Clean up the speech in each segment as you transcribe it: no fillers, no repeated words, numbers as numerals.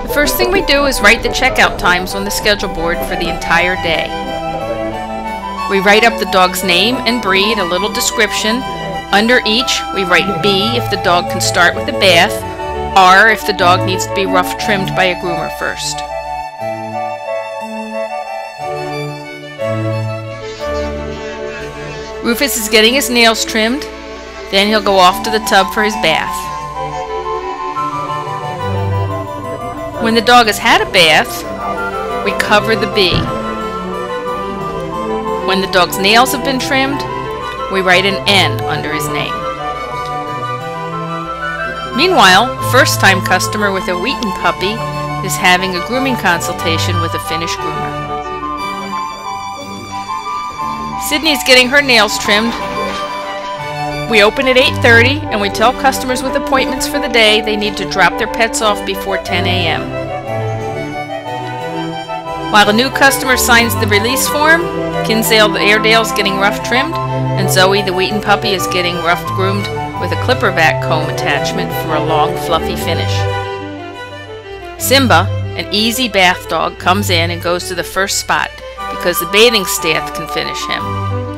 The first thing we do is write the checkout times on the schedule board for the entire day. We write up the dog's name and breed, a little description. Under each, we write B if the dog can start with a bath, R if the dog needs to be rough trimmed by a groomer first. Rufus is getting his nails trimmed, then he'll go off to the tub for his bath. When the dog has had a bath, we cover the B. When the dog's nails have been trimmed, we write an N under his name. Meanwhile, a first-time customer with a Wheaton puppy is having a grooming consultation with a Finnish groomer. Sydney's getting her nails trimmed. We open at 8:30 and we tell customers with appointments for the day they need to drop their pets off before 10 a.m. While a new customer signs the release form, Kinsale the Airedale is getting rough trimmed, and Zoe the Wheaton puppy is getting rough groomed with a clipper back comb attachment for a long fluffy finish. Simba, an easy bath dog, comes in and goes to the first spot because the bathing staff can finish him.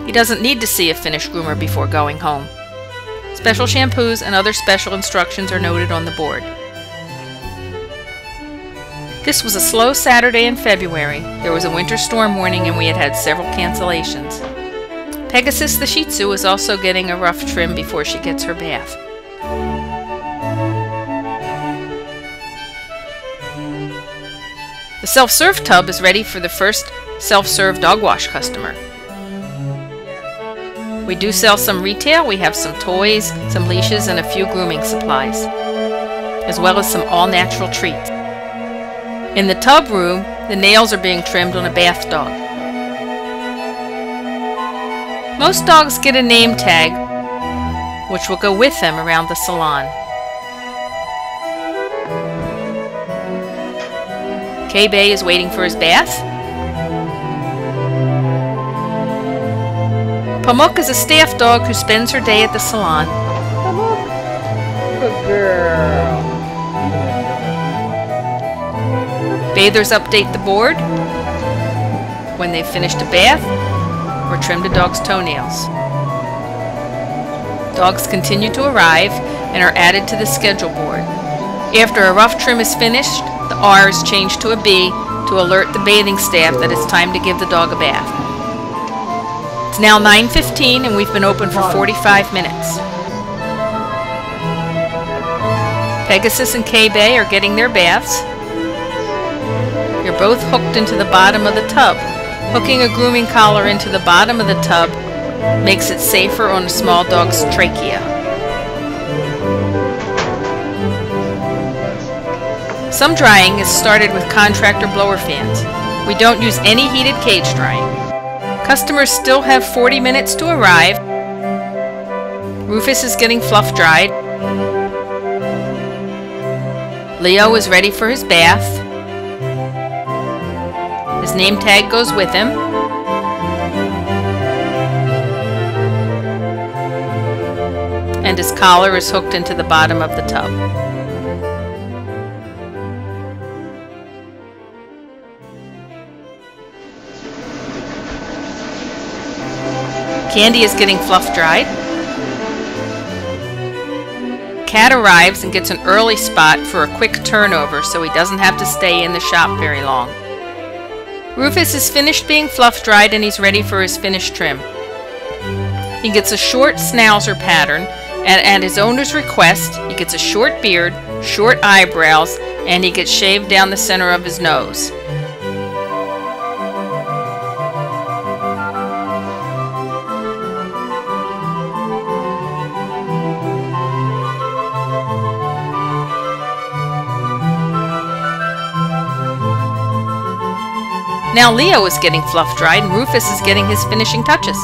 He doesn't need to see a Finnish groomer before going home. Special shampoos and other special instructions are noted on the board. This was a slow Saturday in February. There was a winter storm warning and we had several cancellations. Pegasus the Shih Tzu is also getting a rough trim before she gets her bath. The self-serve tub is ready for the first self-serve dog wash customer. We do sell some retail. We have some toys, some leashes, and a few grooming supplies, as well as some all-natural treats. In the tub room, the nails are being trimmed on a bath dog. Most dogs get a name tag, which will go with them around the salon. K-Bay is waiting for his bath. Pamuk is a staff dog who spends her day at the salon. Pamuk, good girl. Bathers update the board when they've finished a bath or trimmed a dog's toenails. Dogs continue to arrive and are added to the schedule board. After a rough trim is finished, the R is changed to a B to alert the bathing staff that it's time to give the dog a bath. It's now 9:15 and we've been open for 45 minutes. Pegasus and K-Bay are getting their baths. You're both hooked into the bottom of the tub. Hooking a grooming collar into the bottom of the tub makes it safer on a small dog's trachea. Some drying is started with contractor blower fans. We don't use any heated cage drying. Customers still have 40 minutes to arrive. Rufus is getting fluff dried. Leo is ready for his bath. His name tag goes with him. And his collar is hooked into the bottom of the tub. Candy is getting fluff dried. Cat arrives and gets an early spot for a quick turnover so he doesn't have to stay in the shop very long. Rufus is finished being fluff dried and he's ready for his finished trim. He gets a short schnauzer pattern, and at his owner's request, he gets a short beard, short eyebrows, and he gets shaved down the center of his nose. Now Leo is getting fluff dried and Rufus is getting his finishing touches.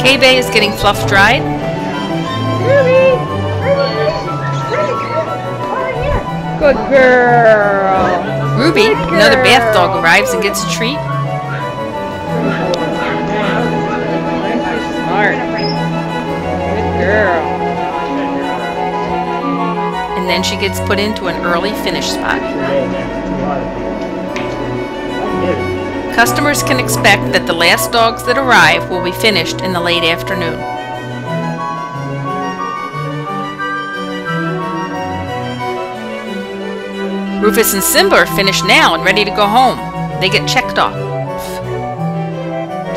K-Bay is getting fluff dried. Good girl. Ruby, another bath dog, arrives and gets a treat. Smart. Good girl. And then she gets put into an early finish spot. Customers can expect that the last dogs that arrive will be finished in the late afternoon. Rufus and Simba are finished now and ready to go home. They get checked off.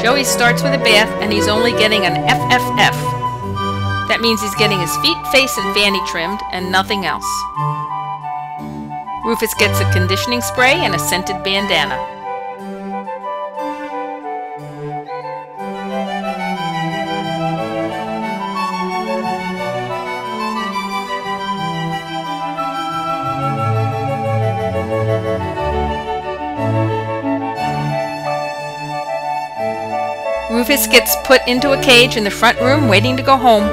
Joey starts with a bath and he's only getting an FFF. That means he's getting his feet, face, and fanny trimmed and nothing else. Rufus gets a conditioning spray and a scented bandana. Rufus gets put into a cage in the front room waiting to go home.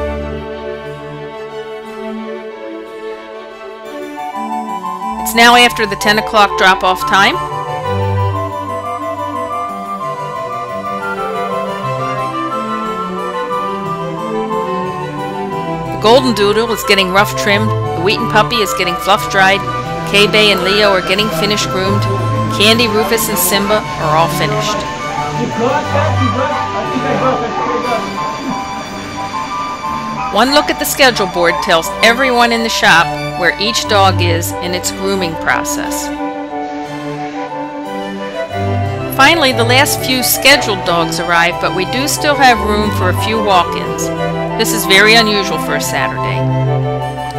It's now after the 10 o'clock drop-off time. The Golden Doodle is getting rough trimmed, the Wheaten Puppy is getting fluff dried, K-Bay and Leo are getting finished groomed, Candy, Rufus, and Simba are all finished. One look at the schedule board tells everyone in the shop where each dog is in its grooming process. Finally, the last few scheduled dogs arrive, but we do still have room for a few walk-ins. This is very unusual for a Saturday.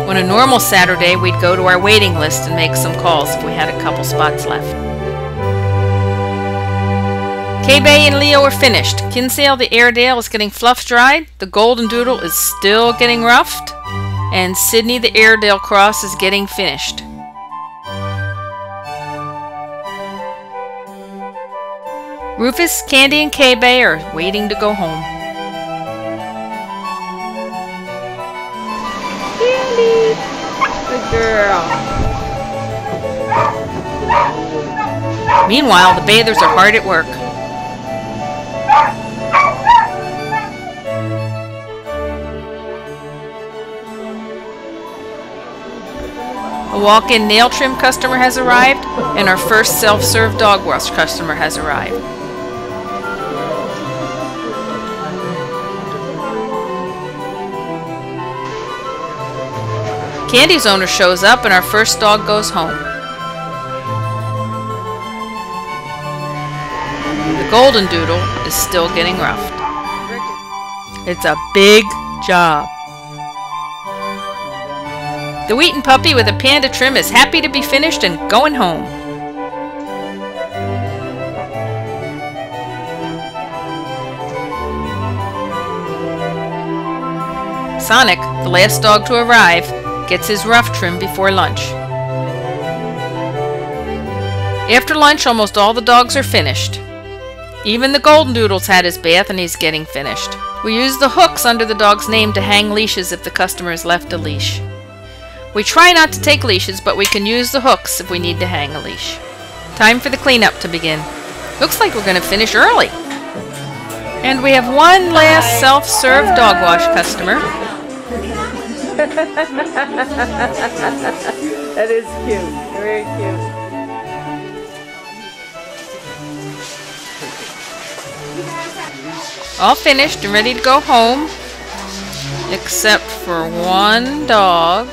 On a normal Saturday, we'd go to our waiting list and make some calls if we had a couple spots left. K-Bay and Leo are finished. Kinsale the Airedale is getting fluff dried. The Golden Doodle is still getting roughed. And Sydney the Airedale Cross is getting finished. Rufus, Candy, and K-Bay are waiting to go home. Candy! Good girl. Meanwhile, the bathers are hard at work. A walk-in nail trim customer has arrived, and our first self-serve dog wash customer has arrived. Candy's owner shows up, and our first dog goes home. The Golden Doodle is still getting roughed. It's a big job. The Wheaten Puppy with a panda trim is happy to be finished and going home. Sonic, the last dog to arrive, gets his rough trim before lunch. After lunch, almost all the dogs are finished. Even the Golden Doodle's had his bath and he's getting finished. We use the hooks under the dog's name to hang leashes if the customer has left a leash. We try not to take leashes, but we can use the hooks if we need to hang a leash. Time for the cleanup to begin. Looks like we're going to finish early. And we have one last self-serve dog wash customer. That is cute. Very cute. All finished and ready to go home, except for one dog.